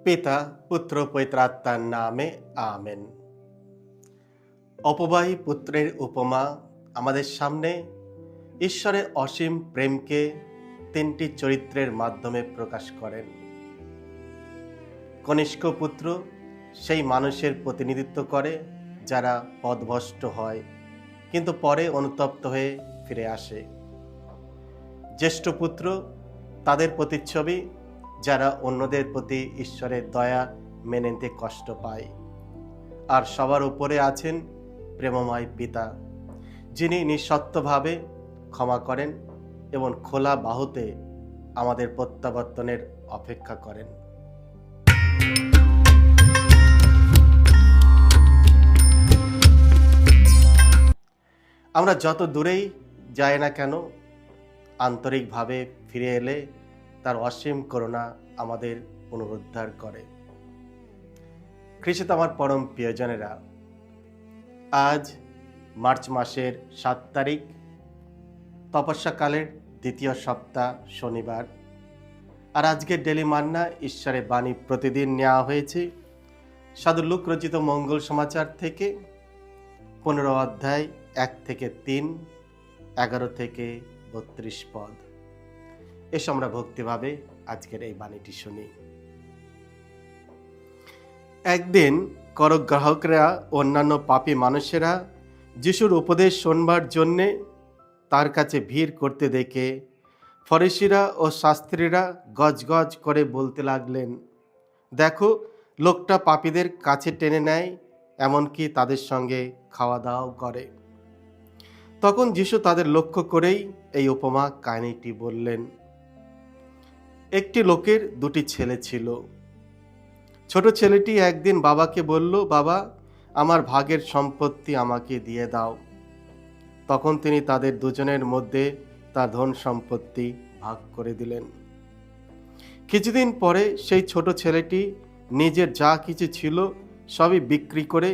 পিতা পুত্র পবিত্রাত্মার নামে আমেন। অপবায়ী পুত্রের উপমা আমাদের সামনে ঈশ্বরের অসীম প্রেমকে তিনটি চরিত্রের মাধ্যমে প্রকাশ করেন। কনিষ্ক পুত্র সেই মানুষের প্রতিনিধিত্ব করে যারা পথভ্রষ্ট হয় কিন্তু পরে অনুতপ্ত হয়ে ফিরে আসে। জ্যেষ্ঠ পুত্র তাদের প্রতিচ্ছবি যারা অন্যদের প্রতি ঈশ্বরের দয়া মেনে নিতে কষ্ট পায়। আর সবার উপরে আছেন প্রেমময় পিতা, যিনি নিঃস্বার্থভাবে ক্ষমা করেন এবং খোলা বাহুতে আমাদের প্রত্যাবর্তনের অপেক্ষা করেন। আমরা যত দূরেই যাই না কেন, আন্তরিকভাবে ফিরে এলে তার অসীম করুণা আমাদের পুনরুদ্ধার করে। খ্রিস্টে আমার পরম প্রিয়জনেরা, আজ মার্চ মাসের 7 তারিখ, তপস্যাকালের দ্বিতীয় সপ্তাহ, শনিবার। আর আজকের ডেলি মান্না ঈশ্বরের বাণী প্রতিদিন নেওয়া হয়েছে সাধু লুক রচিত মঙ্গল সমাচার থেকে 15 অধ্যায় 1 থেকে 3, 11 থেকে 32 পদ। এসো আমরা ভক্তিভাবে আজকের এই বাণীটি শুনি। একদিন করগ্রাহকরা অন্যান্য পাপী মানুষেরা যিশুর উপদেশ শোনবার জন্যে তার কাছে ভিড় করতে দেখে ফরিসিরা ও শাস্ত্রীরা গজগজ করে বলতে লাগলেন, দেখো, লোকটা পাপীদের কাছে টেনে নেয়, এমনকি তাদের সঙ্গে খাওয়া দাওয়াও করে। তখন যিশু তাদের লক্ষ্য করেই এই উপমা কাহিনীটি বললেন। একটি লোকের 2টি ছেলে ছিল। ছোট ছেলেটি একদিন বাবাকে বলল, বাবা, আমার ভাগের সম্পত্তি আমাকে দিয়ে দাও। তখন তিনি তাদের দুজনের মধ্যে তার ধন সম্পত্তি ভাগ করে দিলেন। কিছুদিন পরে সেই ছোট ছেলেটি নিজের যা কিছু ছিল সবই বিক্রি করে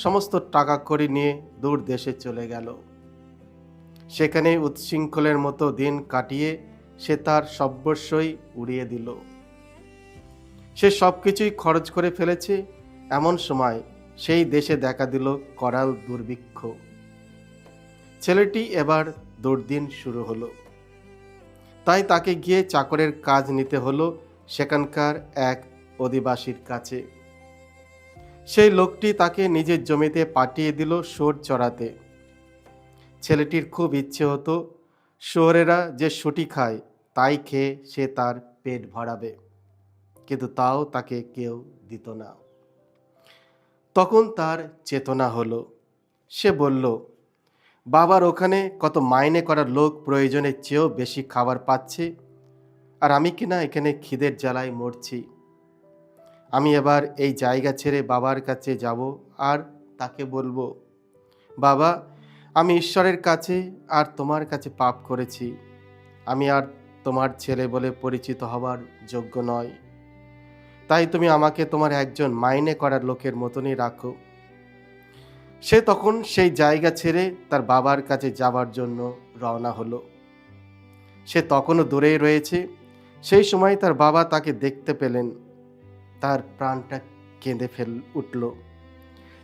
সমস্ত টাকা করে নিয়ে দূর দেশে চলে গেল। সেখানে উচ্ছৃঙ্খলের মতো দিন কাটিয়ে সে তার সর্বস্বই উড়িয়ে দিল। সে সব কিছুই খরচ করে ফেলেছে। এমন সময় সেই দেশে দেখা দিল করাল দুর্ভিক্ষ। ছেলেটি এবার দুর্দিন শুরু হলো। তাই তাকে গিয়ে চাকরের কাজ নিতে হলো সেখানকার এক অধিবাসীর কাছে। সেই লোকটি তাকে নিজের জমিতে পাঠিয়ে দিল শুয়োর চড়াতে। ছেলেটির খুব ইচ্ছে হতো শুয়োরেরা যে শুঁটি খায় তাই খেয়ে সে তার পেট ভরাবে, কিন্তু তাও তাকে কেউ দিত না। তখন তার চেতনা হলো। সে বলল, বাবার ওখানে কত মাইনে করা লোক প্রয়োজনের চেয়েও বেশি খাবার পাচ্ছে, আর আমি কিনা এখানে খিদের জ্বালায় মরছি। আমি এবার এই জায়গা ছেড়ে বাবার কাছে যাব আর তাকে বলবো, বাবা, আমি ঈশ্বরের কাছে আর তোমার কাছে পাপ করেছি। আমি আর তোমার ছেলে বলে পরিচিত হবার যোগ্য নয়। তাই তুমি আমাকে তোমার একজন মাইনে করার লোকের মতনই রাখো। সে তখন সেই জায়গা ছেড়ে তার বাবার কাছে যাবার জন্য রওনা হলো। সে তখনও দূরেই রয়েছে। সেই সময় তার বাবা তাকে দেখতে পেলেন। তার প্রাণটা কেঁদে উঠল।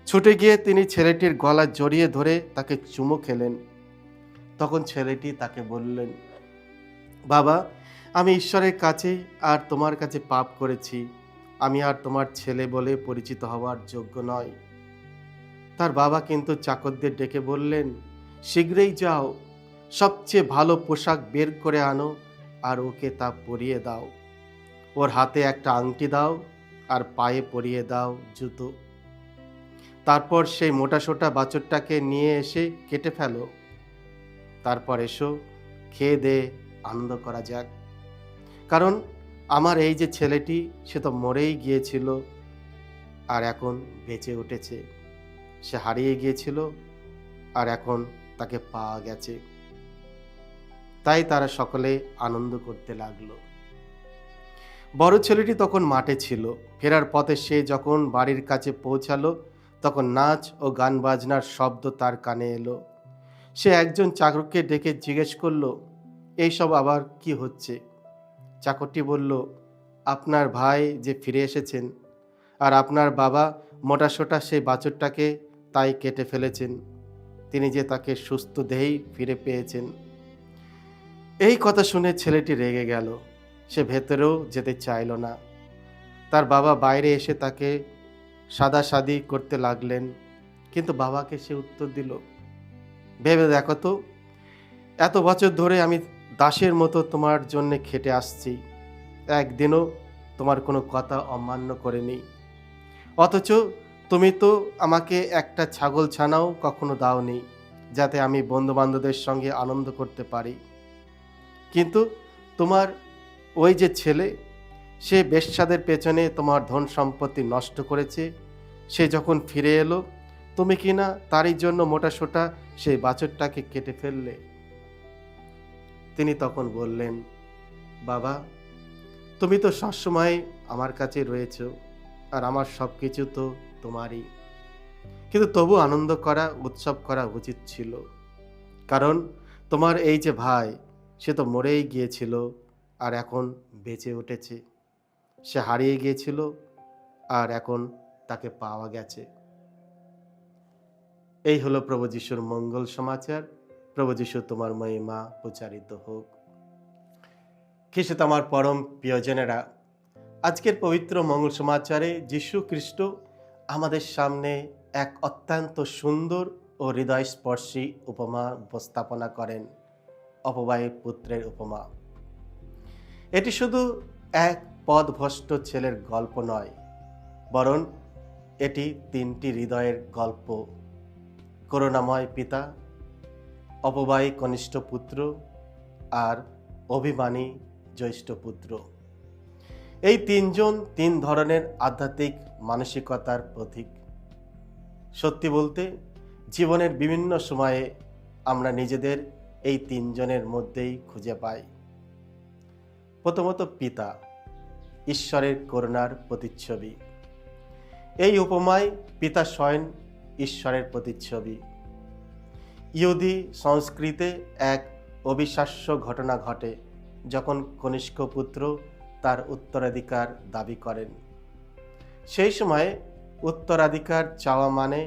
ছুটে গিয়ে তিনি ছেলেটির গলা জড়িয়ে ধরে তাকে চুমু খেলেন। তখন ছেলেটি তাকে বললেন, বাবা, আমি ঈশ্বরের কাছে আর তোমার কাছে পাপ করেছি। আমি আর তোমার ছেলে বলে পরিচিত হওয়ার যোগ্য নয়। তার বাবা কিন্তু চাকরদের ডেকে বললেন, শীঘ্রই যাও, সবচেয়ে ভালো পোশাক বের করে আনো আর ওকে তা পরিয়ে দাও। ওর হাতে একটা আংটি দাও আর পায়ে পরিয়ে দাও জুতো। তারপর সেই মোটাসোটা বাছুরটাকে নিয়ে এসে কেটে ফেলো। তারপর এসো, খেয়ে দে আনন্দ করা যাক। কারণ আমার এই যে ছেলেটি, সে তো মরেই গিয়েছিল আর এখন বেঁচে উঠেছে। সে হারিয়ে গিয়েছিল আর এখন তাকে পাওয়া গেছে। তাই তারা সকলে আনন্দ করতে লাগলো। বড় ছেলেটি তখন মাঠে ছিল। ফেরার পথে সে যখন বাড়ির কাছে পৌঁছালো তখন নাচ ও গান বাজনার শব্দ তার কানে এলো। সে একজন চাকরকে ডেকে জিজ্ঞেস করলো, এইসব আবার কি হচ্ছে? চাকরটি বলল, আপনার ভাই যে ফিরে এসেছেন, আর আপনার বাবা মোটাসোটা সেই বাছুরটাকে তাই কেটে ফেলেছেন। তিনি যে তাকে সুস্থ দেহেই ফিরে পেয়েছেন। এই কথা শুনে ছেলেটি রেগে গেল। সে ভেতরেও যেতে চাইল না। তার বাবা বাইরে এসে তাকে সাদাসাদি করতে লাগলেন, কিন্তু বাবাকে সে উত্তর দিল, ভেবে দেখো তো, এত বছর ধরে আমি দাসের মতো তোমার জন্য খেটে আসছি, একদিনও তোমার কোনো কথা অমান্য করিনি। অথচ তুমি তো আমাকে একটা ছাগল ছানাও কখনো দাওনি, যাতে আমি বন্ধু বান্ধবদের সঙ্গে আনন্দ করতে পারি। কিন্তু তোমার ওই যে ছেলে, সে বেশ্যাদের পেছনে তোমার ধন সম্পত্তি নষ্ট করেছে। সে যখন ফিরে এলো, তুমি কি না তারই জন্য মোটাসোটা সেই বাছুরটাকে কেটে ফেললে? তিনি তখন বললেন, বাবা, তুমি তো সবসময় আমার কাছে রয়েছ, আর আমার সব কিছু তো তোমারই। কিন্তু তবু আনন্দ করা, উৎসব করা উচিত ছিল। কারণ তোমার এই যে ভাই, সে তো মরেই গিয়েছিল, আর এখন বেঁচে উঠেছে। সে হারিয়ে গিয়েছিল, আর এখন তাকে পাওয়া গেছে। এই হলো প্রভু যিশুর মঙ্গল সমাচার। প্রভু যিশু তোমার মহিমা প্রচারিত হোক। খ্রিস্ট আমার পরম প্রিয়জনেরা, আজকের পবিত্র মঙ্গল সমাচারে যিশু খ্রিস্ট আমাদের সামনে এক অত্যন্ত সুন্দর ও হৃদয়স্পর্শী উপমা উপস্থাপনা করেন, অপবায়ী পুত্রের উপমা। এটি শুধু এক পথভ্রষ্ট ছেলের গল্প নয়, বরং এটি তিনটি হৃদয়ের গল্প: করুণাময় পিতা, অপবায়ী কনিষ্ঠ পুত্র, আর অভিমানী জ্যৈষ্ঠ পুত্র। এই তিনজন তিন ধরনের আধ্যাত্মিক মানসিকতার প্রতীক। সত্যি বলতে, জীবনের বিভিন্ন সময়ে আমরা নিজেদের এই তিনজনের মধ্যেই খুঁজে পাই। প্রথমত পিতা, ঈশ্বরের করুণার প্রতিচ্ছবি। এই উপমায় পিতা স্বয়ং ঈশ্বরের প্রতিচ্ছবি। ইহুদি সংস্কৃতে এক অবিশ্বাস্য ঘটনা ঘটে, যখন কনিষ্ঠ পুত্র তার উত্তরাধিকার দাবি করেন। সেই সময়ে উত্তরাধিকার চাওয়া মানে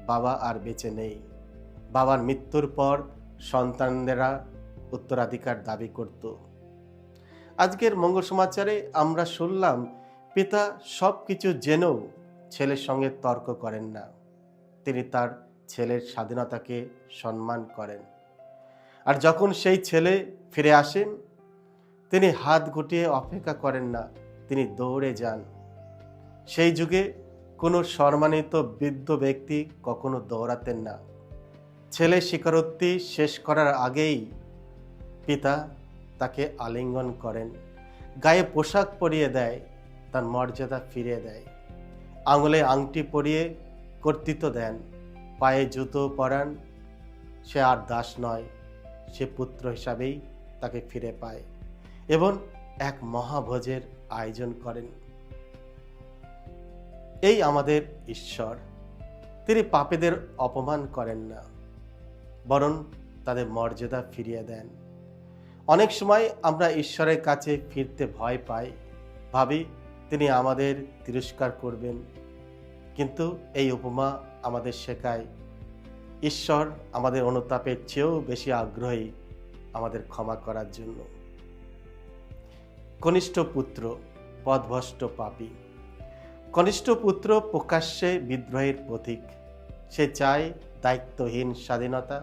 বাবা আর বেঁচে নেই। বাবার মৃত্যুর পর সন্তানদেরা উত্তরাধিকার দাবি করত। আজকের মঙ্গল সমাচারে আমরা শুনলাম, পিতা সব কিছু জেনেও ছেলের সঙ্গে তর্ক করেন না। তিনি তার ছেলের স্বাধীনতাকে সম্মান করেন। আর যখন সেই ছেলে ফিরে আসেন, তিনি হাত গুটিয়ে অপেক্ষা করেন না, তিনি দৌড়ে যান। সেই যুগে কোনো সম্মানিত বৃদ্ধ ব্যক্তি কখনো দৌড়াতেন না। ছেলে স্বীকারোক্তি শেষ করার আগেই পিতা তাকে আলিঙ্গন করেন, গায়ে পোশাক পরিয়ে দেয়, তার মর্যাদা ফিরিয়ে দেয়, আঙুলে আংটি পরিয়ে কর্তৃত্ব দেন, পায়ে জুতো পরান। সে আর দাস নয়, সে পুত্র হিসাবেই তাকে ফিরে পায়, এবং এক মহাভোজের আয়োজন করেন। এই আমাদের ঈশ্বর। তিনি পাপীদের অপমান করেন না, বরং তাদের মর্যাদা ফিরিয়ে দেন। অনেক সময় আমরা ঈশ্বরের কাছে ফিরতে ভয় পাই, ভাবি তিনি আমাদের তিরস্কার করবেন। কিন্তু এই উপমা আমাদের শেখায়, ঈশ্বর আমাদের অনুতাপের চেয়েও বেশি আগ্রহী আমাদের ক্ষমা করার জন্য। কনিষ্ঠ পুত্র, পথভ্রষ্ট পাপী। কনিষ্ঠ পুত্র প্রকাশ্যে বিদ্রোহের প্রতীক। সে চায় দায়িত্বহীন স্বাধীনতা,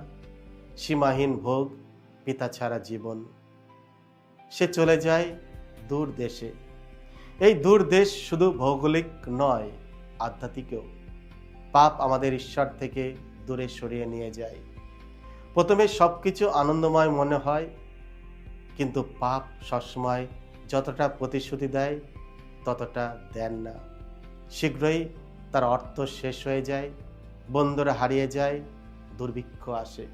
সীমাহীন ভোগ, পিতা ছাড়া জীবন। সে চলে যায় দূর দেশে। এই দূর দেশ শুধু ভৌগোলিক নয়, আধ্যাত্মিকও। পাপ আমাদের ঈশ্বর থেকে দূরে সরিয়ে নিয়ে যায়। প্রথমে সবকিছু আনন্দময় মনে হয়, কিন্তু পাপ সবসময় যতটা প্রতিশ্রুতি দেয় ততটা দেন না। শীঘ্রই তার অর্থ শেষ হয়ে যায়, বন্ধুরা হারিয়ে যায়, দুর্ভিক্ষ আসে।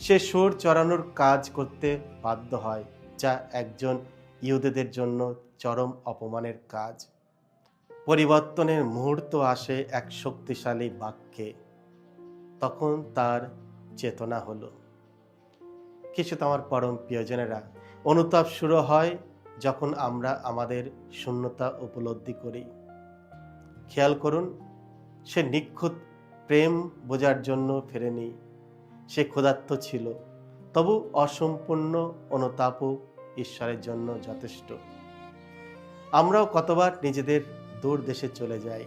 সে সুর চড়ানোর কাজ করতে বাধ্য হয়, যা একজন ইহুদিদের জন্য চরম অপমানের কাজ। পরিবর্তনের মুহূর্ত আসে এক শক্তিশালী বাক্যে। তখন তার চেতনা হলো। কিছু তো আমার পরম প্রিয়জনেরা, অনুতাপ শুরু হয় যখন আমরা আমাদের শূন্যতা উপলব্ধি করি। খেয়াল করুন, সে নিখুঁত প্রেম বোঝার জন্য ফেরেনি, সে ক্ষুধার্ত ছিল, তবু অসম্পূর্ণ অনুতাপও ঈশ্বরের জন্য যথেষ্ট। আমরাও কতবার নিজেদের দূর দেশে চলে যাই।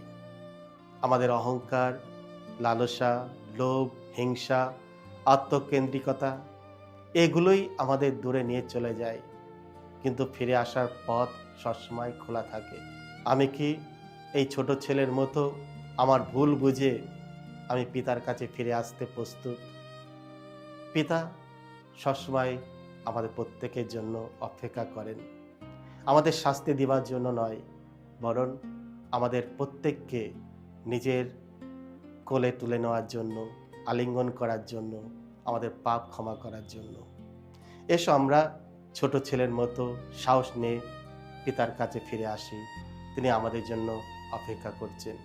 আমাদের অহংকার, লালসা, লোভ, হিংসা, আত্মকেন্দ্রিকতা এগুলোই আমাদের দূরে নিয়ে চলে যায়, কিন্তু ফিরে আসার পথ সবসময় খোলা থাকে। আমি কি এই ছোট ছেলের মতো আমার ভুল বুঝে আমি পিতার কাছে ফিরে আসতে প্রস্তুত? পিতা সবসময় আমাদের প্রত্যেকের জন্য অপেক্ষা করেন, আমাদের শাস্তি দেওয়ার জন্য নয়, বরং আমাদের প্রত্যেককে নিজের কোলে তুলে নেওয়ার জন্য, আলিঙ্গন করার জন্য, আমাদের পাপ ক্ষমা করার জন্য। এসো আমরা ছোট ছেলের মতো সাহস নিয়ে পিতার কাছে ফিরে আসি, তিনি আমাদের জন্য অপেক্ষা করছেন।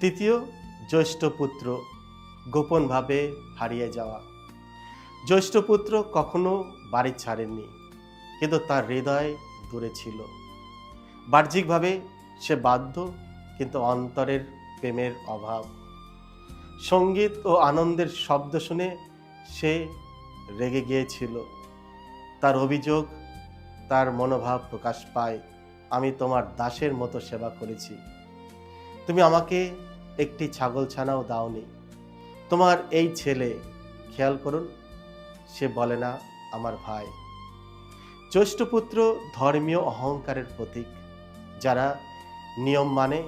তৃতীয়, জ্যৈষ্ঠ পুত্র গোপনভাবে হারিয়ে যাওয়া। জ্যৈষ্ঠ পুত্র কখনো বাড়ি ছাড়েননি, কিন্তু তার হৃদয় দূরে ছিল। বাহ্যিকভাবে সে বাধ্য, কিন্তু অন্তরের প্রেমের অভাব। সঙ্গীত ও আনন্দের শব্দ শুনে সে রেগে গিয়েছিল। তার অভিযোগ, তার মনোভাব প্রকাশ পায়, আমি তোমার দাসের মতো সেবা করেছি, তুমি আমাকে একটি ছাগলছানাও দাওনি। তোমার এই ছেলে, খেয়াল করুন, সে বলে না আমার ভাই। জ্যৈষ্ঠপুত্র ধর্মীয় অহংকারের প্রতীক। যারা নিয়ম মানে,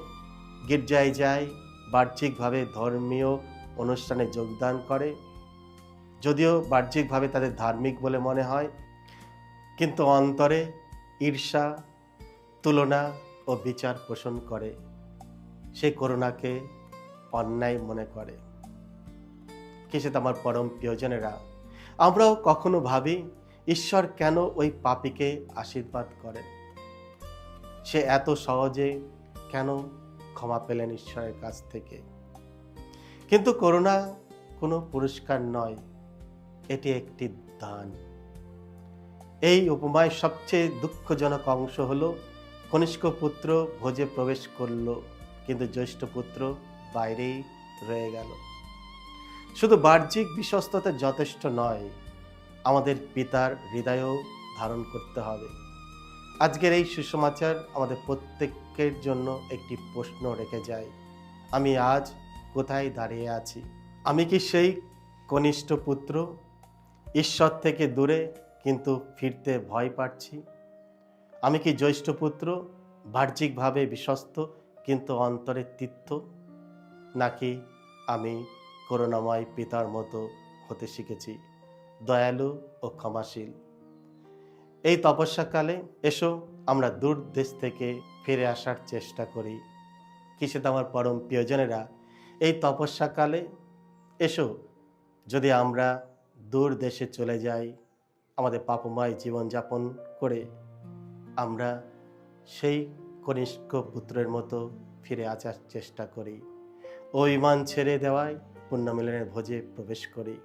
গির্জায় যায়, বাহ্যিকভাবে ধর্মীয় অনুষ্ঠানে যোগদান করে, যদিও বাহ্যিকভাবে তাদের ধার্মিক বলে মনে হয়, কিন্তু অন্তরে ঈর্ষা, তুলনা ও বিচার পোষণ করে। সে করুণাকে অন্যায় মনে করে। কিসে আমার পরম প্রিয়জনেরা, আমরাও কখনো ভাবি ঈশ্বর কেন ওই পাপীকে আশীর্বাদ করেন? সে এত সহজে কেন ক্ষমা পেলেন ঈশ্বরের কাছ থেকে? কিন্তু করুণা কোনো পুরস্কার নয়, এটি একটি দান। এই উপমায় সবচেয়ে দুঃখজনক অংশ হলো, কনিষ্ঠ পুত্র ভোজে প্রবেশ করল, কিন্তু জ্যৈষ্ঠ পুত্র বাইরেই রয়ে গেল। শুধু বাহ্যিক বিশ্বস্ততা যথেষ্ট নয়, আমাদের পিতার হৃদয়ও ধারণ করতে হবে। আজকের এই সুসমাচার আমাদের প্রত্যেকের জন্য একটি প্রশ্ন রেখে যায়, আমি আজ কোথায় দাঁড়িয়ে আছি? আমি কি সেই কনিষ্ঠ পুত্র, ঈশ্বর থেকে দূরে কিন্তু ফিরতে ভয় পাচ্ছি? আমি কি জ্যৈষ্ঠ পুত্র, বাহ্যিকভাবে বিশ্বস্ত কিন্তু অন্তরে তিক্ত? নাকি আমি করুণাময় পিতার মতো হতে শিখেছি, দয়ালু ও ক্ষমাশীল? এই তপস্যাকালে এসো আমরা দূর দেশ থেকে ফিরে আসার চেষ্টা করি। কিসে আমার পরম প্রিয়জনেরা, এই তপস্যাকালে এসো যদি আমরা দূর দেশে চলে যাই, আমাদের পাপময় জীবনযাপন করে আমরা সেই কনিষ্ঠ পুত্রের মতো ফিরে আসার চেষ্টা করি ও ইমান ছেড়ে দেওয়ায় পুণ্যমিলনের ভোজে প্রবেশ করি।